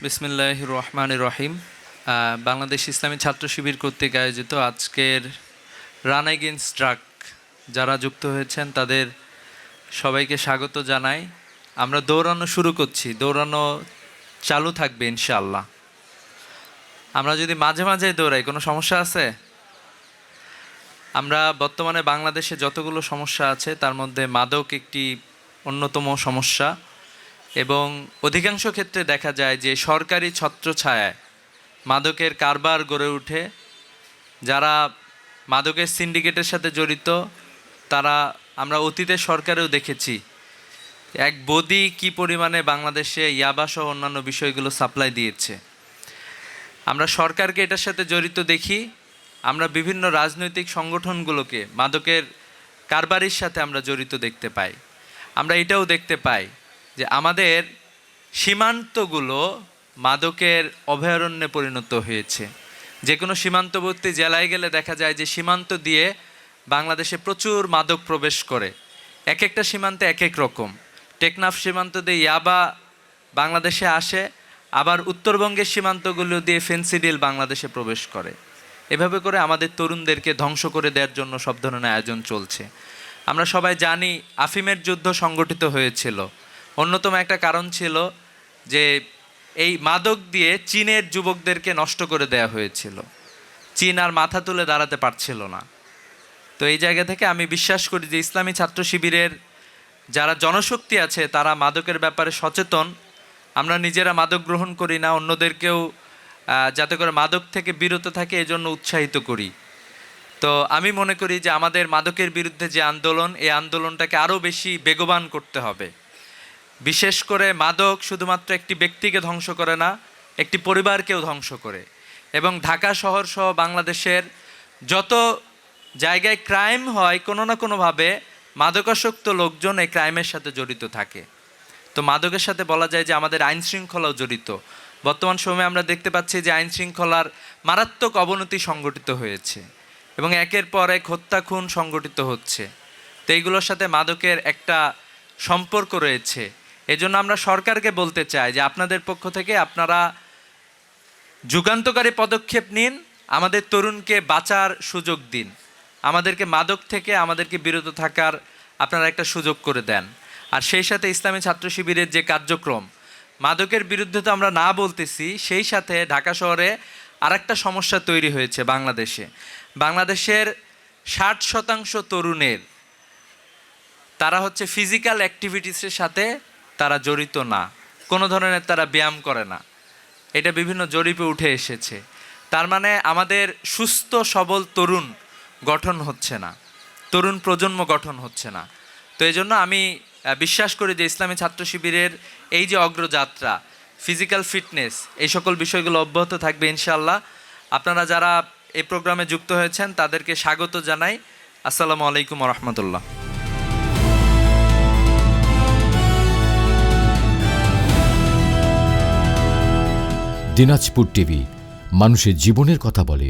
বিসমিল্লাহির রহমানির রহিম। বাংলাদেশ ইসলামী ছাত্র শিবির কর্তৃক আয়োজিত আজকের রান এগেইনস্ট ড্রাগ যারা যুক্ত হয়েছেন তাদের সবাইকে স্বাগত জানাই। আমরা দৌড়ানো শুরু করছি, দৌড়ানো চালু থাকবে ইনশাআল্লাহ। আমরা যদি মাঝে মাঝে দৌড়াই কোনো সমস্যা আছে? আমরা বর্তমানে বাংলাদেশে যতগুলো সমস্যা আছে তার মধ্যে মাদক একটি অন্যতম সমস্যা, এবং অধিকাংশ ক্ষেত্রে দেখা যায় যে সরকারি ছত্রছায়ায় মাদকের কারবার গড়ে ওঠে। যারা মাদকের সিন্ডিকেটের সাথে জড়িত তারা আমরা অতীতে সরকারেও দেখেছি এক বদি কি পরিমাণে বাংলাদেশে ইয়াবাসহ অন্যান্য বিষয়গুলো সাপ্লাই দিয়েছে। আমরা সরকারকে এটার সাথে জড়িত দেখি, আমরা বিভিন্ন রাজনৈতিক সংগঠনগুলোকে মাদকের কারবারির সাথে আমরা জড়িত দেখতে পাই। আমরা এটাও দেখতে পাই যে আমাদের সীমান্তগুলো মাদকের অভয়ারণ্যে পরিণত হয়েছে। যে কোনো সীমান্তবর্তী জেলায় গেলে দেখা যায় যে সীমান্ত দিয়ে বাংলাদেশে প্রচুর মাদক প্রবেশ করে। এক একটা সীমান্তে এক এক রকম। টেকনাফ সীমান্ত দিয়ে ইয়াবা বাংলাদেশে আসে, আবার উত্তরবঙ্গের সীমান্তগুলো দিয়ে ফেন্সিডিল বাংলাদেশে প্রবেশ করে। এভাবে করে আমাদের তরুণদেরকে ধ্বংস করে দেওয়ার জন্য সব ধরনের আয়োজন চলছে। আমরা সবাই জানি আফিমের যুদ্ধ সংগঠিত হয়েছিল। অন্যতম একটা কারণ ছিল যে এই মাদক দিয়ে চীনের যুবকদেরকে নষ্ট করে দেয়া হয়েছিল। চীন আর মাথা তুলে দাঁড়াতে পারছিল না। তো এই জায়গা থেকে আমি বিশ্বাস করি যে ইসলামী ছাত্র শিবিরের যারা জনশক্তি আছে তারা মাদকের ব্যাপারে সচেতন। আমরা নিজেরা মাদক গ্রহণ করি না, অন্যদেরকেও যাতে করে মাদক থেকে বিরত থাকে এজন্য উৎসাহিত করি। তো আমি মনে করি যে আমাদের মাদকের বিরুদ্ধে যে আন্দোলন, এই আন্দোলনটাকে আরও বেশি বেগবান করতে হবে। বিশেষ করে মাদক শুধুমাত্র একটি ব্যক্তিকে ধ্বংস করে না, একটি পরিবারকেও ধ্বংস করে। এবং ঢাকা শহর সহ বাংলাদেশের যত জায়গায় ক্রাইম হয় কোনো না কোনোভাবে মাদকাসক্ত লোকজন এই ক্রাইমের সাথে জড়িত থাকে। তো মাদকের সাথে বলা যায় যে আমাদের আইন শৃঙ্খলাও জড়িত। বর্তমান সময়ে আমরা দেখতে পাচ্ছি যে আইন শৃঙ্খলার মারাত্মক অবনতি সংঘটিত হয়েছে এবং একের পর এক হত্যা খুন সংঘটিত হচ্ছে। তো এইগুলোর সাথে মাদকের একটা সম্পর্ক রয়েছে। এজন্য আমরা সরকারকে বলতে চাই যে আপনাদের পক্ষ থেকে আপনারা যুগান্তকারী পদক্ষেপ নিন, আমাদের তরুণকে বাঁচার সুযোগ দিন, আমাদেরকে মাদক থেকে আমাদেরকে বিরত থাকার আপনারা একটা সুযোগ করে দেন। আর সেই সাথে ইসলামী ছাত্র শিবিরের যে কার্যক্রম, মাদকের বিরুদ্ধে তো আমরা না বলতেছি, সেই সাথে ঢাকা শহরে আরেকটা সমস্যা তৈরি হয়েছে বাংলাদেশের 60% তরুণের তারা হচ্ছে ফিজিক্যাল অ্যাক্টিভিটিসের সাথে তারা জড়িত না, কোনো ধরনের তারা ব্যায়াম করে না। এটা বিভিন্ন জরিপে উঠে এসেছে। তার মানে আমাদের সুস্থ সবল তরুণ গঠন হচ্ছে না, তরুণ প্রজন্ম গঠন হচ্ছে না। তো এই জন্য আমি বিশ্বাস করি যে ইসলামী ছাত্র শিবিরের এই যে অগ্রযাত্রা, ফিজিক্যাল ফিটনেস, এই সকল বিষয়গুলো অব্যাহত থাকবে ইনশাআল্লাহ। আপনারা যারা এই প্রোগ্রামে যুক্ত হয়েছেন তাদেরকে স্বাগত জানাই। আসসালামু আলাইকুম ওয়া রাহমাতুল্লাহ। দিনাজপুর টিভি, মানুষের জীবনের কথা বলে।